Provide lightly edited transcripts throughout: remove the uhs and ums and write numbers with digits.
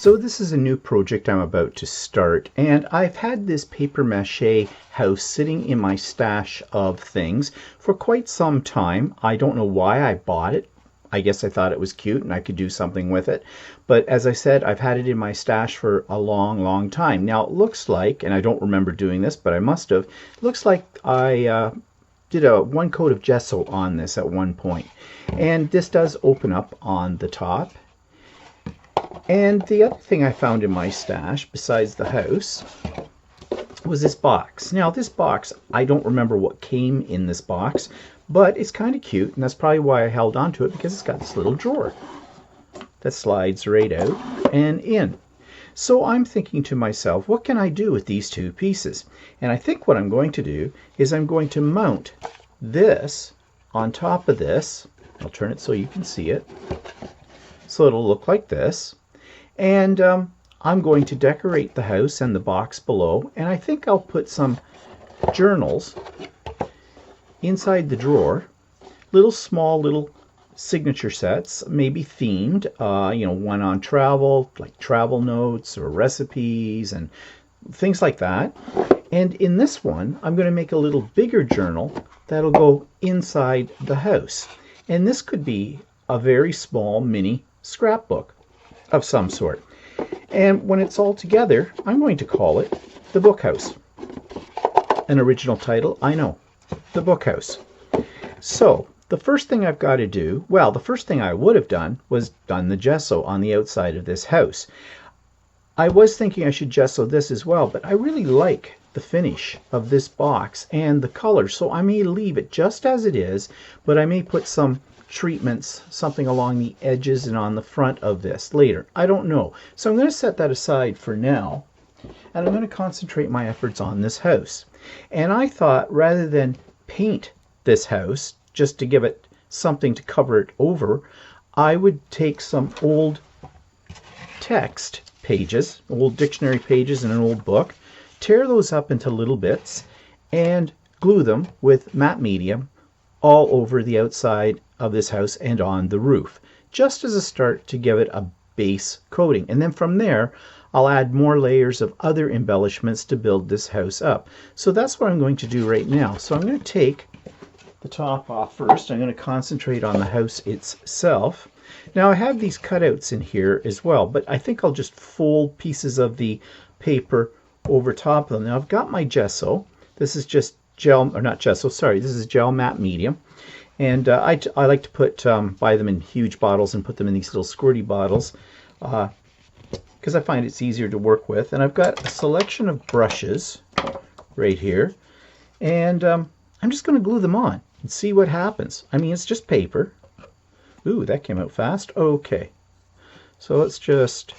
So this is a new project I'm about to start, and I've had this paper mache house sitting in my stash of things for quite some time. I don't know why I bought it. I guess I thought it was cute and I could do something with it. But as I said, I've had it in my stash for a long time. Now it looks like, and I don't remember doing this, but I must have, it looks like I did one coat of gesso on this at one point. And this does open up on the top. And the other thing I found in my stash, besides the house, was this box. Now this box, I don't remember what came in this box, but it's kind of cute, and that's probably why I held on to it, because it's got this little drawer that slides right out and in. So I'm thinking to myself, what can I do with these two pieces? And I think what I'm going to do is I'm going to mount this on top of this. I'll turn it so you can see it. So it'll look like this. And I'm going to decorate the house and the box below, and I think I'll put some journals inside the drawer, small little signature sets, maybe themed, one on travel, like travel notes or recipes and things like that. And in this one, I'm going to make a little bigger journal that'll go inside the house. And this could be a very small mini scrapbook of some sort. And when it's all together, I'm going to call it the Book House. An original title, I know, the Book House. So the first thing I've got to do, well, the first thing I would have done was done the gesso on the outside of this house. I was thinking I should gesso this as well, but I really like the finish of this box and the color, so I may leave it just as it is, but I may put some treatments, something along the edges and on the front of this later. I don't know. So I'm going to set that aside for now, and I'm going to concentrate my efforts on this house. And I thought, rather than paint this house just to give it something to cover it over, I would take some old text pages, old dictionary pages in an old book, tear those up into little bits, and glue them with matte medium all over the outside of this house and on the roof, just as a start to give it a base coating. And then from there, I'll add more layers of other embellishments to build this house up. So that's what I'm going to do right now. So I'm going to take the top off first. I'm going to concentrate on the house itself. Now I have these cutouts in here as well, but I think I'll just fold pieces of the paper over top of them. Now I've got my gesso. This is just gel, or not gesso, sorry, this is gel matte medium. And I like to buy them in huge bottles and put them in these little squirty bottles because I find it's easier to work with. And I've got a selection of brushes right here, and I'm just going to glue them on and see what happens. I mean, it's just paper. Ooh, that came out fast. Okay, so let's just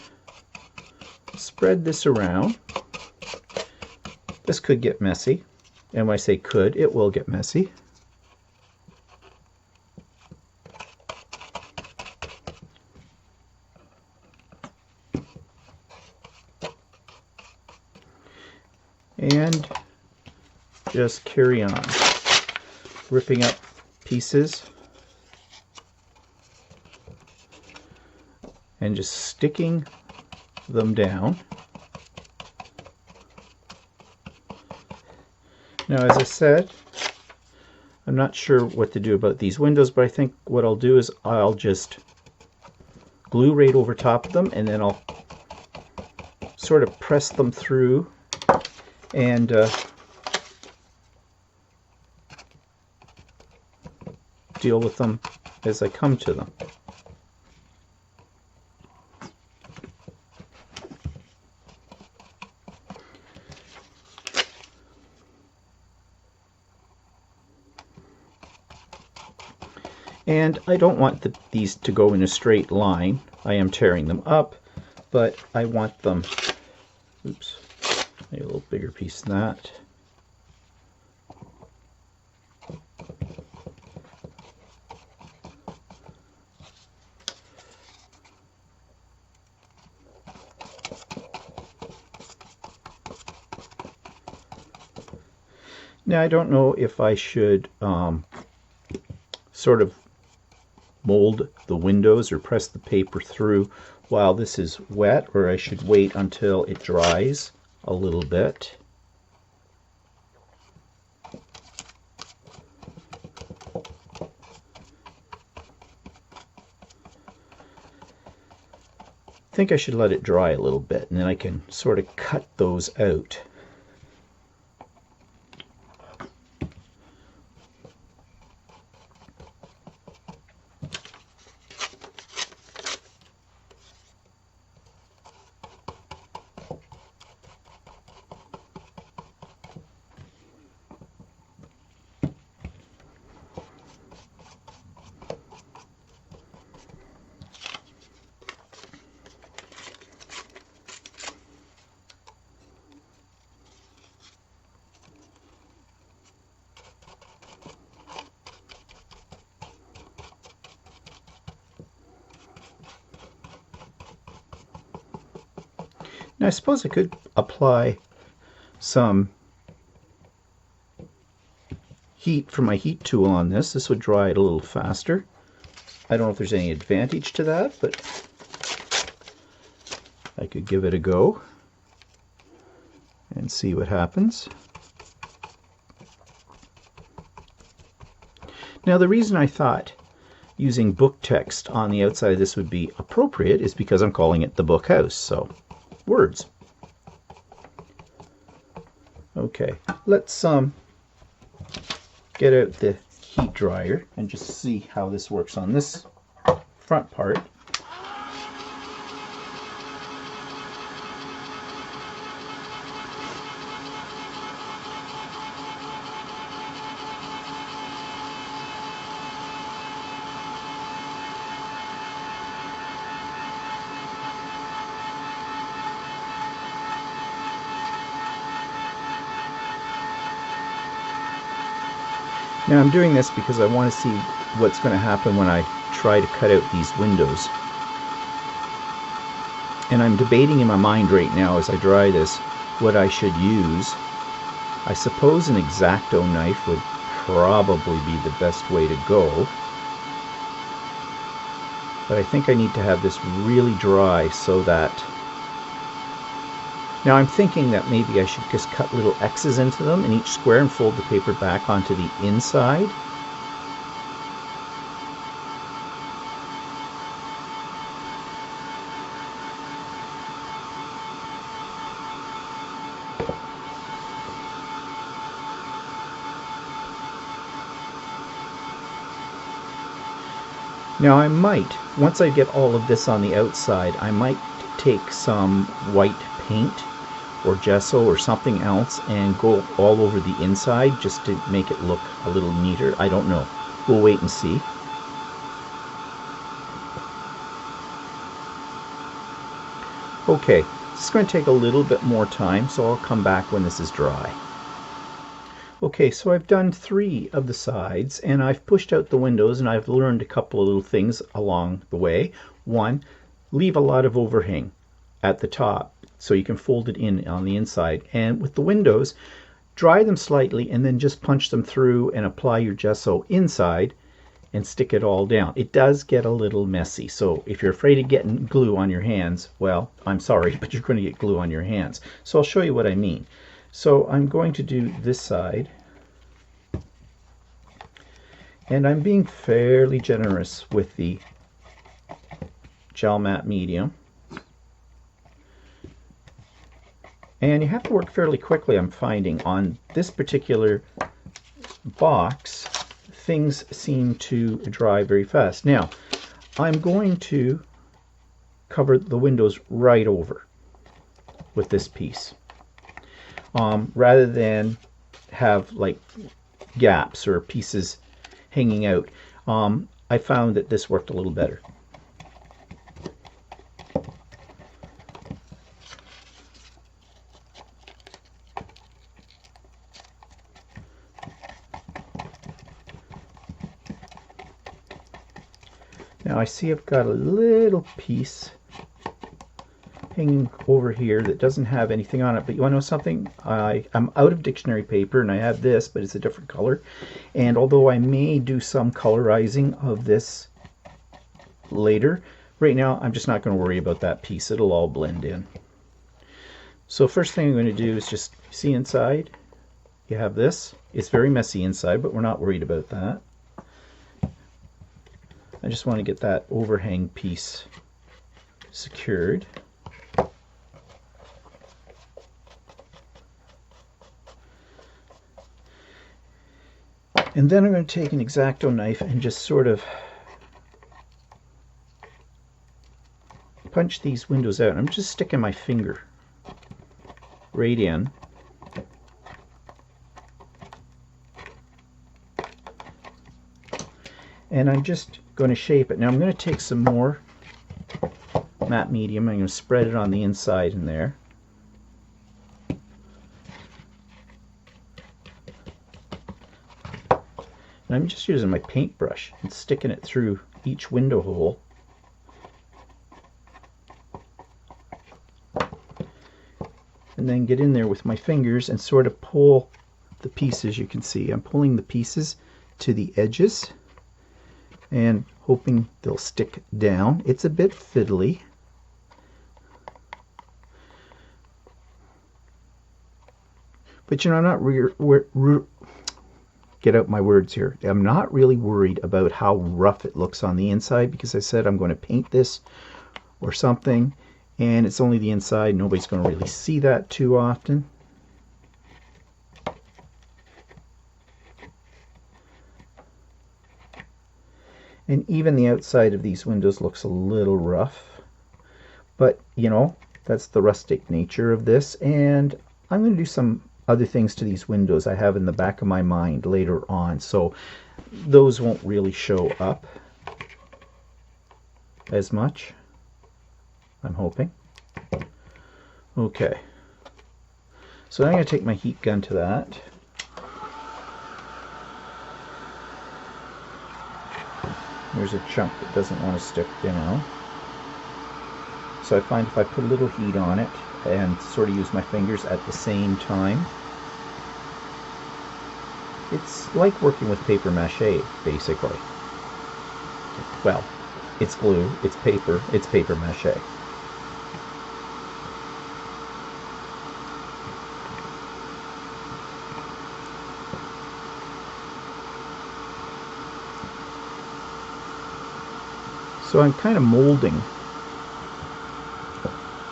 spread this around. This could get messy, and when I say could, it will get messy. And just carry on, ripping up pieces and just sticking them down. Now, as I said, I'm not sure what to do about these windows, but I think what I'll do is I'll just glue right over top of them, and then I'll sort of press them through and deal with them as I come to them. And I don't want these to go in a straight line. I am tearing them up, but I want them, oops, maybe a little bigger piece than that. Now I don't know if I should sort of mold the windows or press the paper through while this is wet, or I should wait until it dries a little bit. I think I should let it dry a little bit, and then I can sort of cut those out. Now I suppose I could apply some heat from my heat tool on this. This would dry it a little faster. I don't know if there's any advantage to that, but I could give it a go and see what happens. Now the reason I thought using book text on the outside of this would be appropriate is because I'm calling it the book house, so words. Okay, let's get out the heat dryer and just see how this works on this front part. Now I'm doing this because I want to see what's going to happen when I try to cut out these windows. And I'm debating in my mind right now as I dry this what I should use. I suppose an X-Acto knife would probably be the best way to go. But I think I need to have this really dry so that... Now I'm thinking that maybe I should just cut little X's into them in each square and fold the paper back onto the inside. Now I might, once I get all of this on the outside, I might take some white paint or gesso or something else and go all over the inside just to make it look a little neater. I don't know. We'll wait and see. Okay, this is going to take a little bit more time, so I'll come back when this is dry. Okay, so I've done 3 of the sides and I've pushed out the windows, and I've learned a couple of little things along the way. One, leave a lot of overhang at the top so you can fold it in on the inside. And with the windows, dry them slightly and then just punch them through and apply your gesso inside and stick it all down. It does get a little messy, so if you're afraid of getting glue on your hands, well, I'm sorry, but you're going to get glue on your hands. So I'll show you what I mean. So I'm going to do this side, and I'm being fairly generous with the gel matte medium. And you have to work fairly quickly, I'm finding. On this particular box, things seem to dry very fast. Now, I'm going to cover the windows right over with this piece, rather than have like gaps or pieces hanging out. I found that this worked a little better. Now I see I've got a little piece hanging over here that doesn't have anything on it, but you want to know something? I'm out of dictionary paper and I have this, but it's a different color. And although I may do some colorizing of this later. Right now, I'm just not going to worry about that piece. It'll all blend in. So first thing I'm going to do is just see inside. You have this. It's very messy inside, but we're not worried about that. I just want to get that overhang piece secured. And then I'm going to take an X-Acto knife and just sort of punch these windows out. I'm just sticking my finger right in. And I'm just going to shape it. Now I'm going to take some more matte medium. I'm going to spread it on the inside in there. And I'm just using my paintbrush and sticking it through each window hole. And then get in there with my fingers and sort of pull the pieces. You can see I'm pulling the pieces to the edges and hoping they'll stick down. It's a bit fiddly. But you know, I'm not get out my words here. I'm not really worried about how rough it looks on the inside, because I said I'm going to paint this or something, and it's only the inside. Nobody's going to really see that too often. And even the outside of these windows looks a little rough, but you know, that's the rustic nature of this. And I'm going to do some other things to these windows I have in the back of my mind later on, so those won't really show up as much, I'm hoping. Okay, so I'm going to take my heat gun to that. There's a chunk that doesn't want to stick, you know. So I find if I put a little heat on it and sort of use my fingers at the same time, it's like working with paper mache, basically. Well, it's glue, it's paper mache. So I'm kind of molding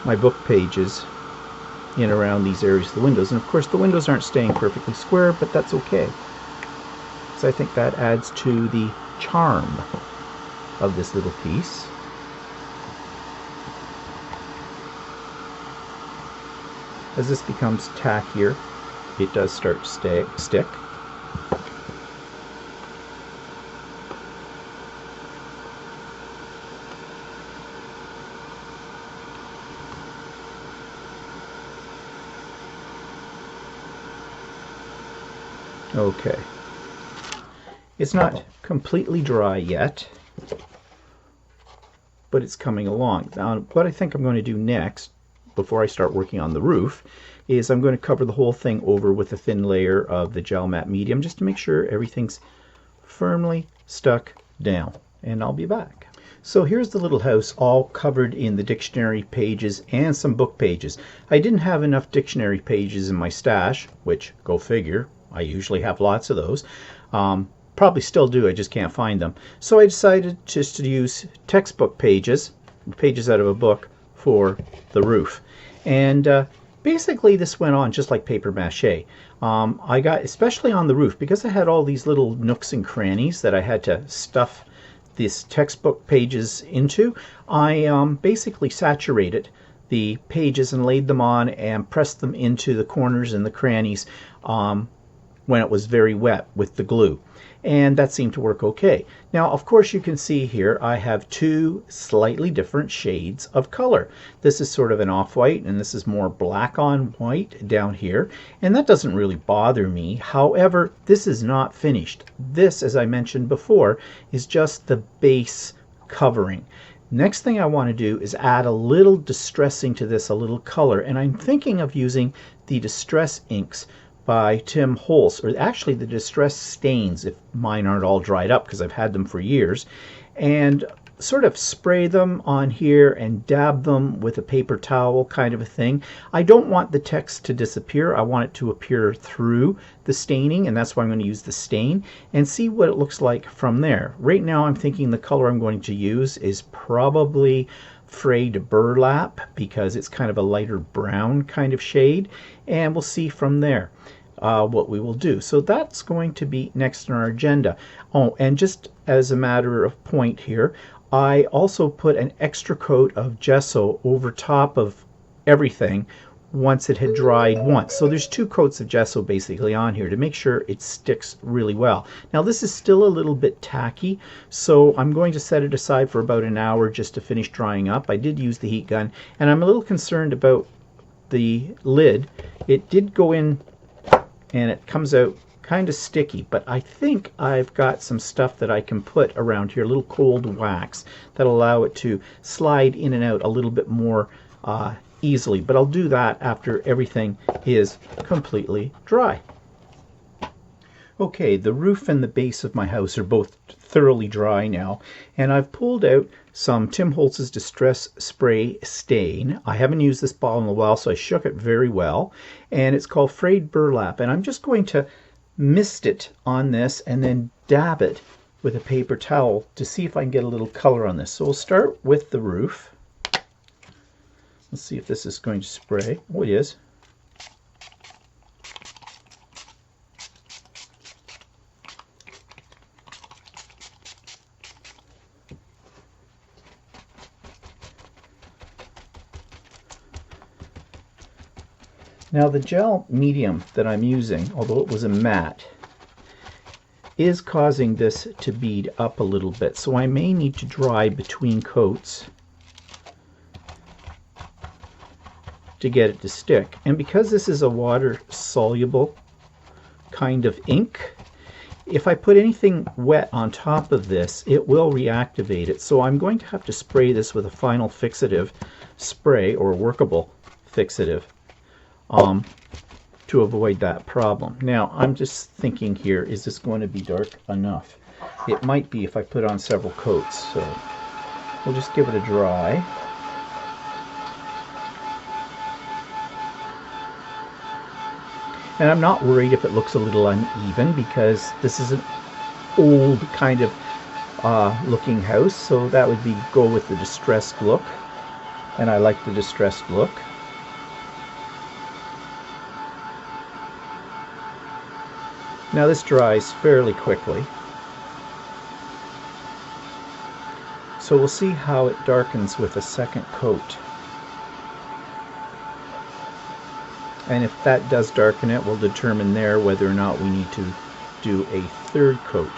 my book pages in around these areas of the windows. And of course the windows aren't staying perfectly square, but that's okay. So I think that adds to the charm of this little piece. As this becomes tackier, it does start to stick. Okay, it's not completely dry yet, but it's coming along. Now, what I think I'm going to do next, before I start working on the roof, is I'm going to cover the whole thing over with a thin layer of the gel matte medium, just to make sure everything's firmly stuck down, and I'll be back. So here's the little house all covered in the dictionary pages and some book pages. I didn't have enough dictionary pages in my stash, which, go figure, I usually have lots of those. Probably still do, I just can't find them. So I decided just to use textbook pages out of a book, for the roof. And basically this went on just like paper mache. I got, especially on the roof, because I had all these little nooks and crannies that I had to stuff this textbook pages into, I basically saturated the pages and laid them on and pressed them into the corners and the crannies when it was very wet with the glue, and that seemed to work okay. Now of course you can see here I have two slightly different shades of color. This is sort of an off-white, and this is more black on white down here, and that doesn't really bother me. However, this is not finished. This, as I mentioned before, is just the base covering. Next thing I want to do is add a little distressing to this, a little color, and I'm thinking of using the Distress inks by Tim Holtz, or actually the Distress stains if mine aren't all dried up, because I've had them for years. And sort of spray them on here and dab them with a paper towel kind of a thing. I don't want the text to disappear. I want it to appear through the staining, and that's why I'm going to use the stain and see what it looks like from there. Right now I'm thinking the color I'm going to use is probably frayed burlap because it's kind of a lighter brown kind of shade, and we'll see from there what we will do. So that's going to be next on our agenda. Oh, and just as a matter of point here, I also put an extra coat of gesso over top of everything once it had dried once. So there's 2 coats of gesso basically on here to make sure it sticks really well. Now this is still a little bit tacky, so I'm going to set it aside for about an hour just to finish drying up. I did use the heat gun, and I'm a little concerned about the lid. It did go in and it comes out kind of sticky, but I think I've got some stuff that I can put around here, a little cold wax that'll allow it to slide in and out a little bit more easily, but I'll do that after everything is completely dry. Okay, the roof and the base of my house are both thoroughly dry now, and I've pulled out some Tim Holtz's Distress Spray Stain. I haven't used this bottle in a while, so I shook it very well, and it's called Frayed Burlap, and I'm just going to mist it on this and then dab it with a paper towel to see if I can get a little color on this. So we'll start with the roof. Let's see if this is going to spray. Oh, it is. Now the gel medium that I'm using, although it was a matte, is causing this to bead up a little bit, so I may need to dry between coats to get it to stick. And because this is a water soluble kind of ink, if I put anything wet on top of this, it will reactivate it. So I'm going to have to spray this with a final fixative spray, or workable fixative, to avoid that problem. Now I'm just thinking here, is this going to be dark enough? It might be if I put on several coats, so we'll just give it a dry. And I'm not worried if it looks a little uneven, because this is an old kind of looking house, so that would be go with the distressed look, and I like the distressed look. Now this dries fairly quickly, so we'll see how it darkens with a second coat. And if that does darken it, we'll determine there whether or not we need to do a third coat.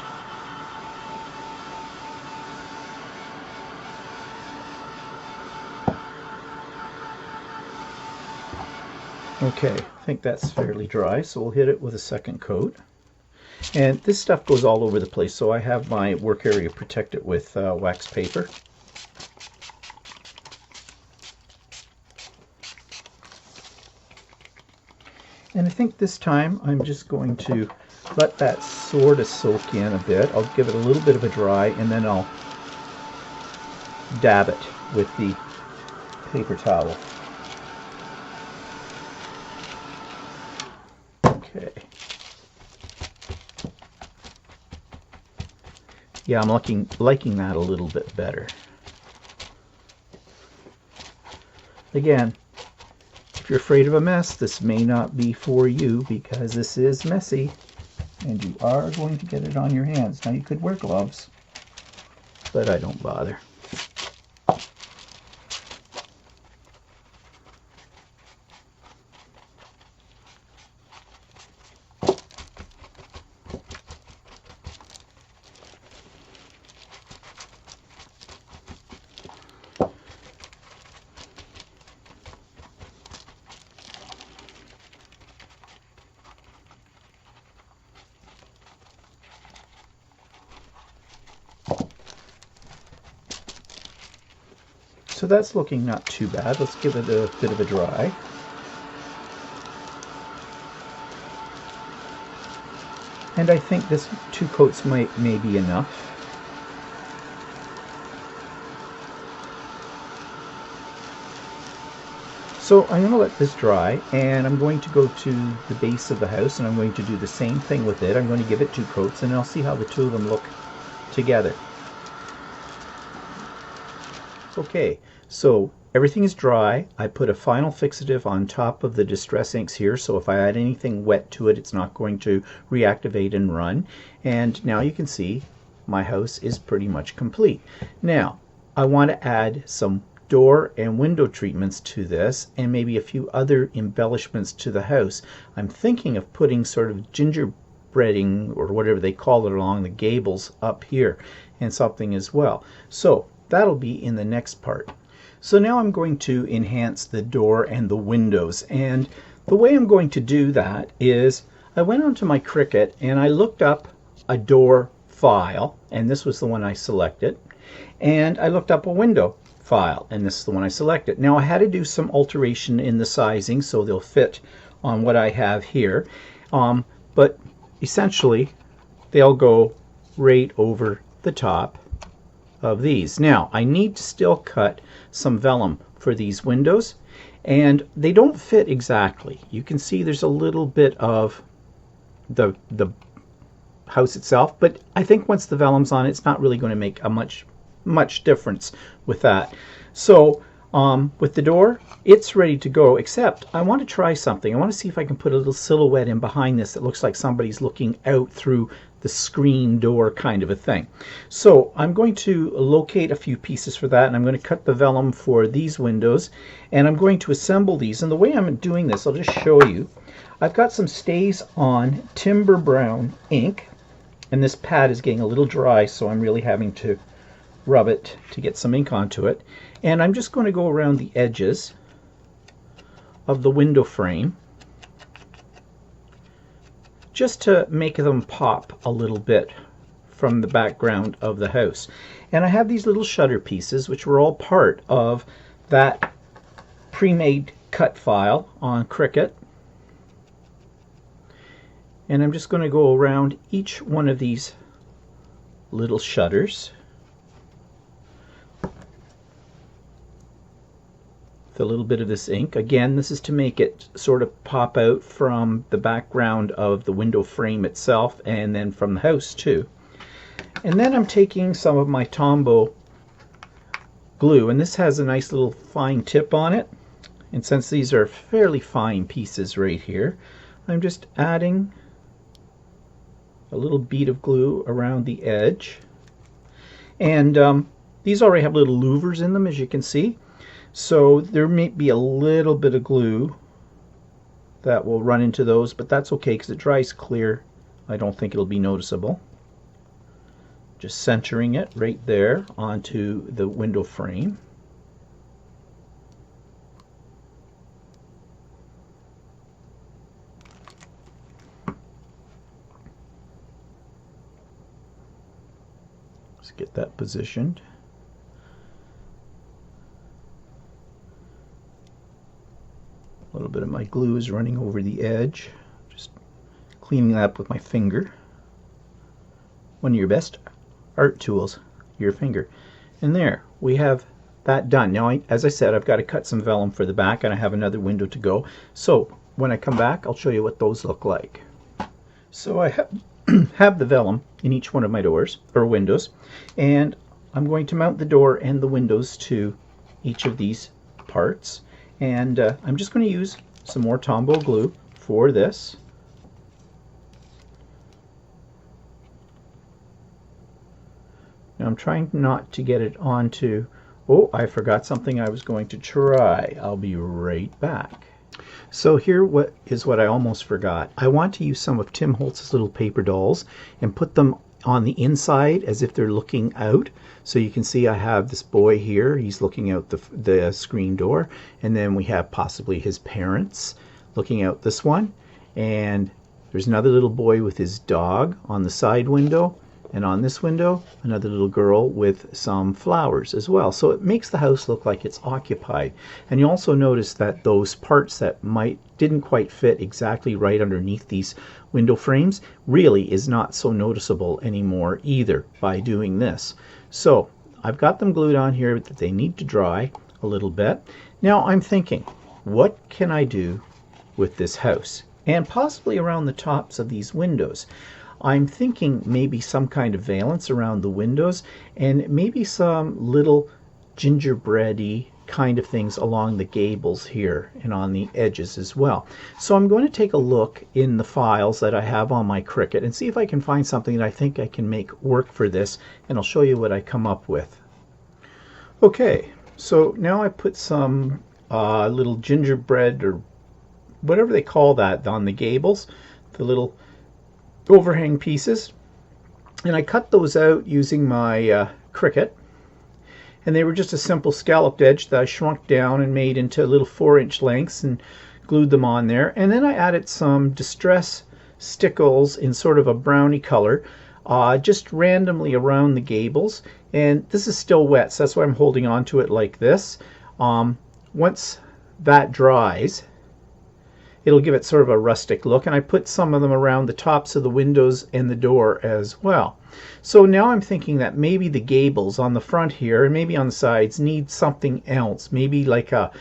Okay, I think that's fairly dry, so we'll hit it with a second coat. And this stuff goes all over the place, so I have my work area protected with wax paper. And I think this time I'm just going to let that sort of soak in a bit. I'll give it a little bit of a dry, and then I'll dab it with the paper towel. Okay. Yeah, I'm liking that a little bit better. Again, if you're afraid of a mess, this may not be for you, because this is messy and you are going to get it on your hands. Now you could wear gloves, but I don't bother. So that's looking not too bad. Let's give it a bit of a dry. And I think this 2 coats may be enough. So I'm going to let this dry, and I'm going to go to the base of the house, and I'm going to do the same thing with it. I'm going to give it 2 coats, and I'll see how the 2 of them look together. Okay, so everything is dry. I put a final fixative on top of the distress inks here, so if I add anything wet to it, it's not going to reactivate and run. And now you can see my house is pretty much complete. Now, I want to add some door and window treatments to this, and maybe a few other embellishments to the house. I'm thinking of putting sort of gingerbreading, or whatever they call it, along the gables up here, and something as well. So that'll be in the next part. So now I'm going to enhance the door and the windows, and the way I'm going to do that is I went onto my Cricut and I looked up a door file, and this was the one I selected, and I looked up a window file, and this is the one I selected. Now I had to do some alteration in the sizing so they'll fit on what I have here, but essentially they'll go right over the top of these. Now I need to still cut some vellum for these windows, and they don't fit exactly. You can see there's a little bit of the house itself, but I think once the vellum's on, it's not really going to make a much difference with that. So with the door, it's ready to go, except I want to try something. I want to see if I can put a little silhouette in behind this that looks like somebody's looking out through the screen door kind of a thing. So I'm going to locate a few pieces for that, and I'm going to cut the vellum for these windows, and I'm going to assemble these. And the way I'm doing this, I'll just show you. I've got some Stays On Timber Brown ink, and this pad is getting a little dry, so I'm really having to rub it to get some ink onto it. And I'm just going to go around the edges of the window frame just to make them pop a little bit from the background of the house. And I have these little shutter pieces, which were all part of that pre-made cut file on Cricut. And I'm just going to go around each one of these little shutters with a little bit of this ink. Again, this is to make it sort of pop out from the background of the window frame itself, and then from the house too. And then I'm taking some of my Tombow glue, and this has a nice little fine tip on it. And since these are fairly fine pieces right here, I'm just adding a little bead of glue around the edge. And these already have little louvers in them, as you can see. So there may be a little bit of glue that will run into those, but that's okay because it dries clear. I don't think it'll be noticeable. Just centering it right there onto the window frame. Let's get that positioned. A little bit of my glue is running over the edge. Just cleaning that up with my finger. One of your best art tools, your finger. And there, we have that done. Now, as I said, I've got to cut some vellum for the back, and I have another window to go. So when I come back, I'll show you what those look like. So I have the vellum in each one of my doors, or windows, and I'm going to mount the door and the windows to each of these parts. And I'm just going to use some more Tombow glue for this. Now I'm trying not to get it onto... Oh, I forgot something I was going to try. I'll be right back. So here is what I almost forgot. I want to use some of Tim Holtz's little paper dolls and put them on the inside as if they're looking out. So you can see I have this boy here. He's looking out the screen door. And then we have possibly his parents looking out this one. And there's another little boy with his dog on the side window. And on this window, another little girl with some flowers as well. So it makes the house look like it's occupied. And you also notice that those parts that didn't quite fit exactly right underneath these window frames really is not so noticeable anymore either by doing this. So I've got them glued on here, that they need to dry a little bit. Now I'm thinking, what can I do with this house? And possibly around the tops of these windows. I'm thinking maybe some kind of valance around the windows and maybe some little gingerbready kind of things along the gables here and on the edges as well. So I'm going to take a look in the files that I have on my Cricut and see if I can find something that I think I can make work for this, and I'll show you what I come up with. Okay, so now I put some little gingerbread or whatever they call that on the gables, the little overhang pieces, and I cut those out using my Cricut, and they were just a simple scalloped edge that I shrunk down and made into little 4-inch lengths and glued them on there. And then I added some distress stickles in sort of a browny color just randomly around the gables, and this is still wet, so that's why I'm holding on to it like this. Once that dries, it'll give it sort of a rustic look, and I put some of them around the tops of the windows and the door as well. So now I'm thinking that maybe the gables on the front here and maybe on the sides need something else, maybe like a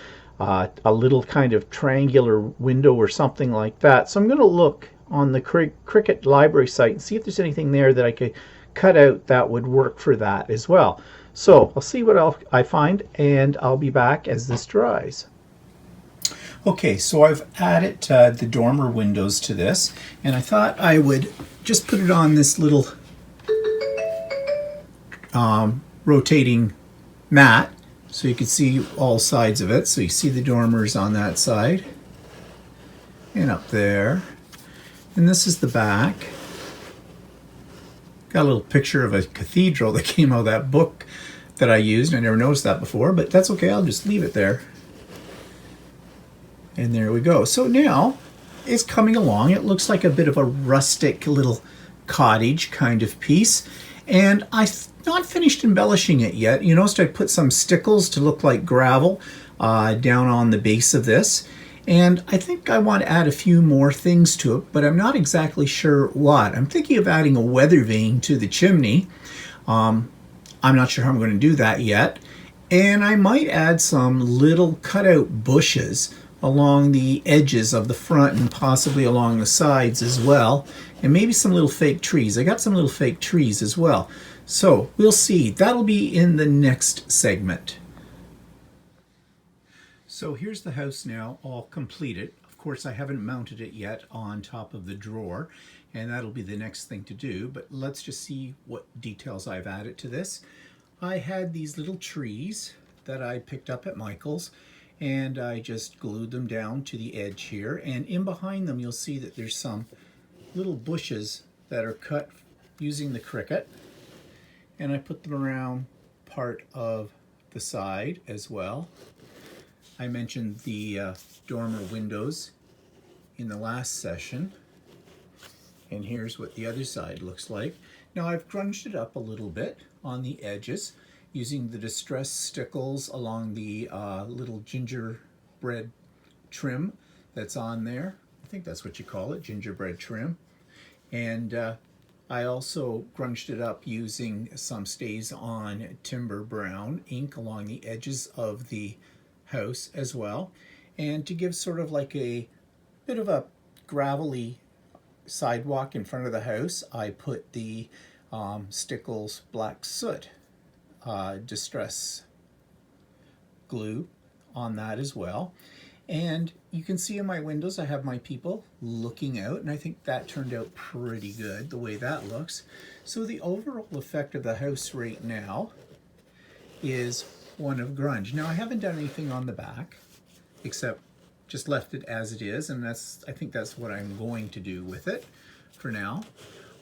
little kind of triangular window or something like that. So I'm going to look on the Cricut library site and see if there's anything there that I could cut out that would work for that as well. So I'll see what else I find, and I'll be back as this dries. Okay, so I've added the dormer windows to this, and I thought I would just put it on this little rotating mat so you can see all sides of it. So you see the dormers on that side and up there. And this is the back. Got a little picture of a cathedral that came out of that book that I used. I never noticed that before, but that's okay. I'll just leave it there. And there we go. So now it's coming along. It looks like a bit of a rustic little cottage kind of piece. And I've not finished embellishing it yet. You noticed I put some stickles to look like gravel down on the base of this. And I think I want to add a few more things to it, but I'm not exactly sure what. I'm thinking of adding a weather vane to the chimney. I'm not sure how I'm going to do that yet. And I might add some little cutout bushes along the edges of the front and possibly along the sides as well. And maybe some little fake trees. I got some little fake trees as well. So we'll see. That'll be in the next segment. So here's the house now all completed. Of course, I haven't mounted it yet on top of the drawer, and that'll be the next thing to do. But let's just see what details I've added to this. I had these little trees that I picked up at Michael's, and I just glued them down to the edge here. And in behind them, you'll see that there's some little bushes that are cut using the Cricut. And I put them around part of the side as well. I mentioned the dormer windows in the last session. And here's what the other side looks like. Now I've grunged it up a little bit on the edges using the distress stickles along the little gingerbread trim that's on there. I think that's what you call it, gingerbread trim. And I also grunged it up using some Stays On Timber Brown ink along the edges of the house as well. And to give sort of like a bit of a gravelly sidewalk in front of the house, I put the Stickles Black Soot distress glue on that as well. And you can see in my windows I have my people looking out, and I think that turned out pretty good the way that looks. So the overall effect of the house right now is one of grunge. Now I haven't done anything on the back except just left it as it is, and I think that's what I'm going to do with it for now.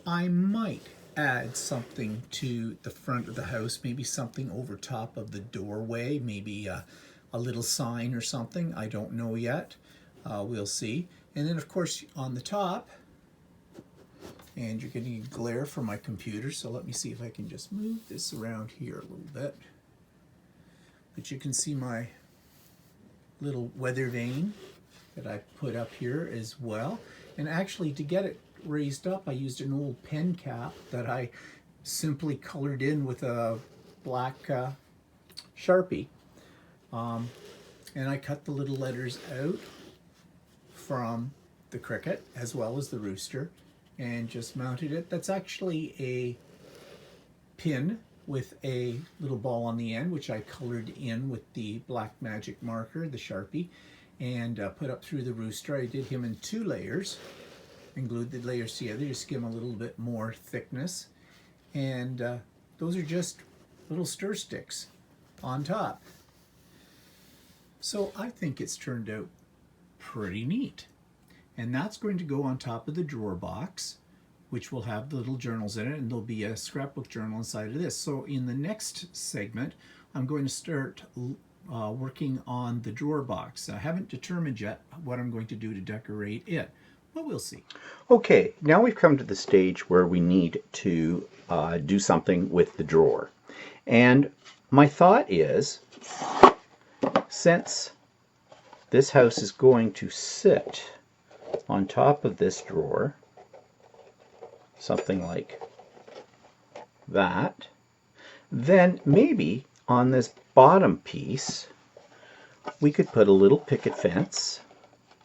I might add something to the front of the house, maybe something over top of the doorway, maybe a little sign or something. I don't know yet. We'll see. And then of course on the top, and you're getting glare from my computer, so let me see if I can just move this around here a little bit. But you can see my little weather vane that I put up here as well. And actually, to get it raised up, I used an old pen cap that I simply colored in with a black Sharpie. and I cut the little letters out from the cricket as well as the rooster and just mounted it. That's actually a pin with a little ball on the end, which I colored in with the black magic marker, the Sharpie, and put up through the rooster. I did him in 2 layers and glued the layers together just to give him a little bit more thickness. And those are just little stir sticks on top. So I think it's turned out pretty neat. And that's going to go on top of the drawer box, which will have the little journals in it, and there'll be a scrapbook journal inside of this. So in the next segment, I'm going to start working on the drawer box. I haven't determined yet what I'm going to do to decorate it, but we'll see. Okay, now we've come to the stage where we need to do something with the drawer. And my thought is, since this house is going to sit on top of this drawer, something like that, then maybe on this bottom piece we could put a little picket fence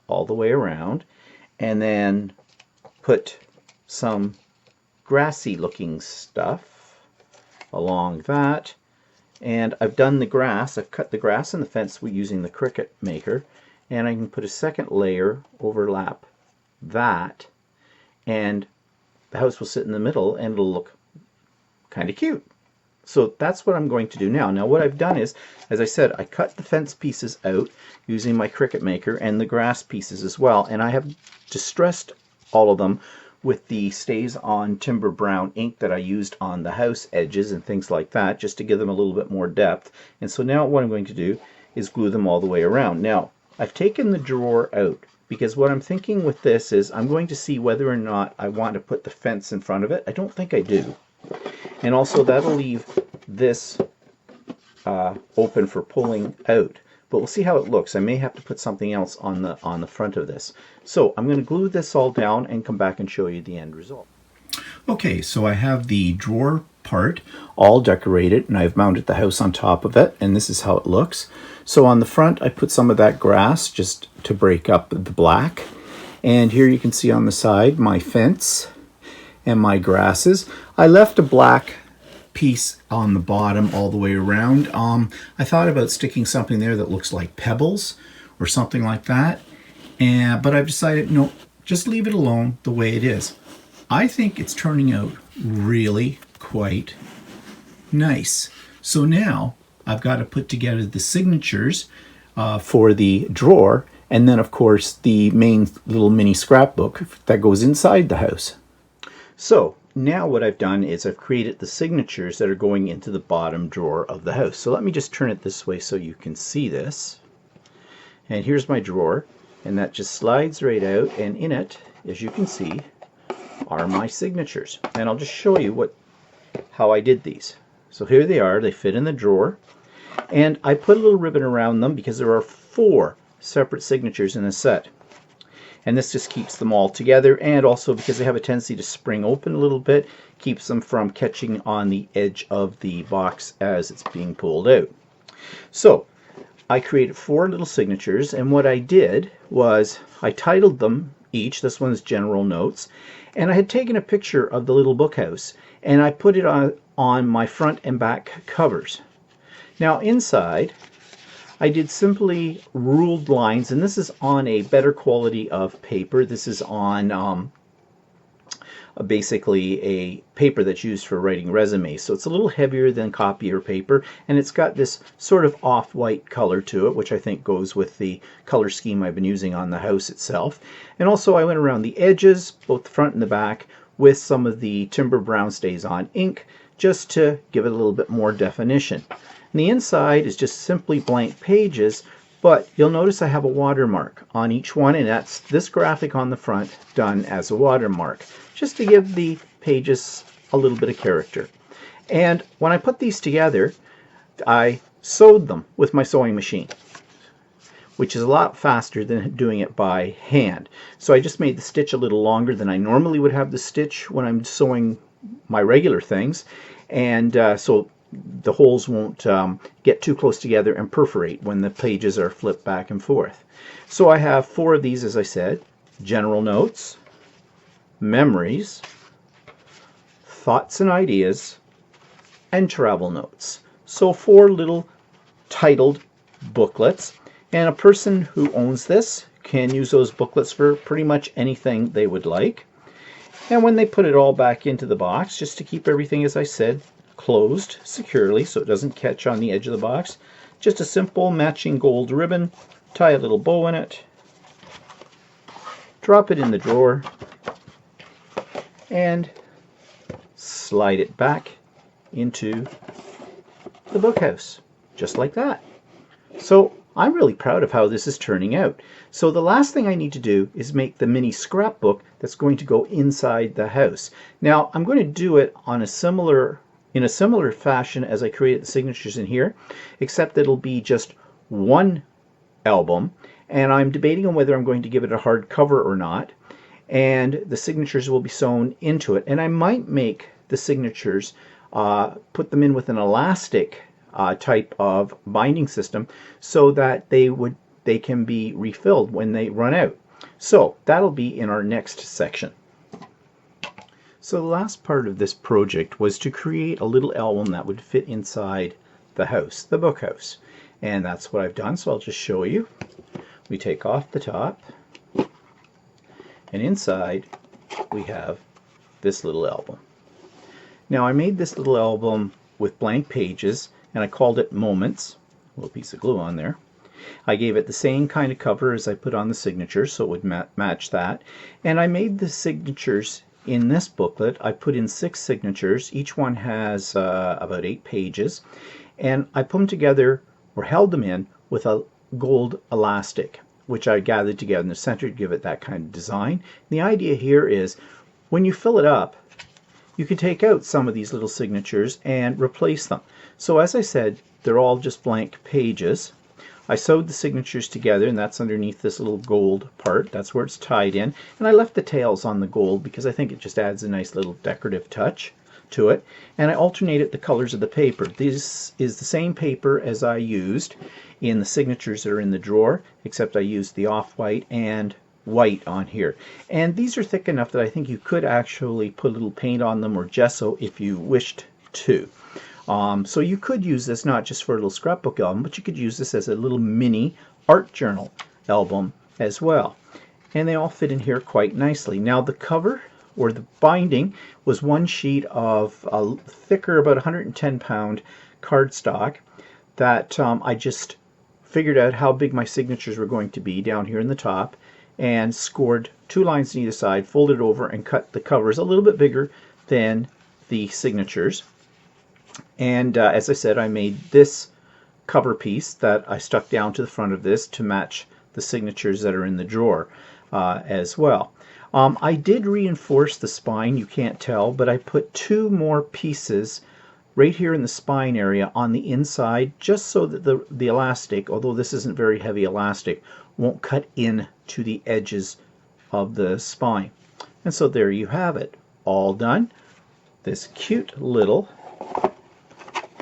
all the way around, and then put some grassy looking stuff along that. And I've done the grass, I've cut the grass and the fence using the Cricut Maker, and I can put a second layer, overlap that, and the house will sit in the middle and it'll look kind of cute. So that's what I'm going to do now. Now what I've done is, as I said, I cut the fence pieces out using my Cricut Maker and the grass pieces as well, and I have distressed all of them with the Stays On Timber Brown ink that I used on the house edges and things like that, just to give them a little bit more depth. And so now what I'm going to do is glue them all the way around. Now I've taken the drawer out because what I'm thinking with this is I'm going to see whether or not I want to put the fence in front of it. I don't think I do. And also that'll leave this open for pulling out. But we'll see how it looks. I may have to put something else on the front of this. So I'm going to glue this all down and come back and show you the end result. Okay, so I have the drawer part all decorated, and I've mounted the house on top of it, and this is how it looks. So on the front I put some of that grass just to break up the black, and here you can see on the side my fence and my grasses. I left a black piece on the bottom all the way around. I thought about sticking something there that looks like pebbles or something like that, but I've decided no, just leave it alone the way it is. I think it's turning out really quite nice. So now I've got to put together the signatures for the drawer, and then of course the main little mini scrapbook that goes inside the house. So now what I've done is I've created the signatures that are going into the bottom drawer of the house. So let me just turn it this way so you can see this. And here's my drawer, and that just slides right out, and in it, as you can see, are my signatures. And I'll just show you how I did these. So here they are, they fit in the drawer, and I put a little ribbon around them because there are 4 separate signatures in a set. And this just keeps them all together, and also because they have a tendency to spring open a little bit, keeps them from catching on the edge of the box as it's being pulled out. So I created 4 little signatures, and what I did was I titled them each. This one's General Notes, and I had taken a picture of the little book house and I put it on my front and back covers. Now inside I did simply ruled lines, and this is on a better quality of paper. This is on basically a paper that's used for writing resumes. So it's a little heavier than copier paper, and it's got this sort of off-white color to it, which I think goes with the color scheme I've been using on the house itself. And also I went around the edges, both the front and the back, with some of the Timber Brown Stays On ink, just to give it a little bit more definition. And the inside is just simply blank pages, but you'll notice I have a watermark on each one, and that's this graphic on the front done as a watermark, just to give the pages a little bit of character. And when I put these together, I sewed them with my sewing machine, which is a lot faster than doing it by hand. So I just made the stitch a little longer than I normally would have the stitch when I'm sewing my regular things. And so the holes won't get too close together and perforate when the pages are flipped back and forth. So I have 4 of these, as I said: general notes, memories, thoughts and ideas, and travel notes. So 4 little titled booklets, and a person who owns this can use those booklets for pretty much anything they would like. And when they put it all back into the box, just to keep everything, as I said, closed securely so it doesn't catch on the edge of the box, just a simple matching gold ribbon, tie a little bow in it, drop it in the drawer, and slide it back into the bookhouse, just like that. So I'm really proud of how this is turning out. So the last thing I need to do is make the mini scrapbook that's going to go inside the house. Now I'm going to do it on in a similar fashion as I created the signatures in here, except that it'll be just one album, and I'm debating on whether I'm going to give it a hard cover or not, and the signatures will be sewn into it. And I might make the signatures, put them in with an elastic type of binding system so that they can be refilled when they run out. So that'll be in our next section. So the last part of this project was to create a little album that would fit inside the house, the book house. And that's what I've done, so I'll just show you. We take off the top, and inside we have this little album. Now I made this little album with blank pages, and I called it Moments. A little piece of glue on there. I gave it the same kind of cover as I put on the signatures, so it would match that. And I made the signatures in this booklet. I put in 6 signatures. Each one has about 8 pages. And I put them together, or held them in, with a gold elastic, which I gathered together in the center to give it that kind of design. The idea here is, when you fill it up, you can take out some of these little signatures and replace them. So as I said, they're all just blank pages. I sewed the signatures together, and that's underneath this little gold part. That's where it's tied in. And I left the tails on the gold because I think it just adds a nice little decorative touch to it. And I alternated the colors of the paper. This is the same paper as I used in the signatures that are in the drawer, except I used the off-white and white on here. And these are thick enough that I think you could actually put a little paint on them, or gesso, if you wished to. So you could use this not just for a little scrapbook album, but you could use this as a little mini art journal album as well. And they all fit in here quite nicely. Now the cover, or the binding, was one sheet of a thicker, about 110-pound cardstock that I just figured out how big my signatures were going to be down here in the top, and scored 2 lines on either side, folded over, and cut the covers a little bit bigger than the signatures. And as I said, I made this cover piece that I stuck down to the front of this to match the signatures that are in the drawer as well. I did reinforce the spine, you can't tell, but I put 2 more pieces right here in the spine area on the inside, just so that the elastic, although this isn't very heavy elastic, won't cut in to the edges of the spine. And so there you have it, all done. This cute little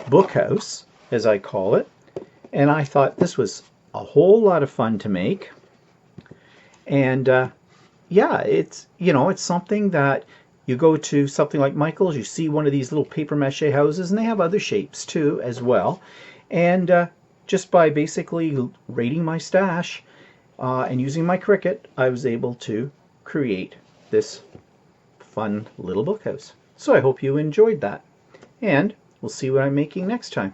bookhouse, as I call it. And I thought this was a whole lot of fun to make. And yeah, it's something that you go to something like Michael's, you see one of these little paper mache houses, and they have other shapes too as well. And just by basically raiding my stash and using my Cricut, I was able to create this fun little bookhouse. So I hope you enjoyed that, and we'll see what I'm making next time.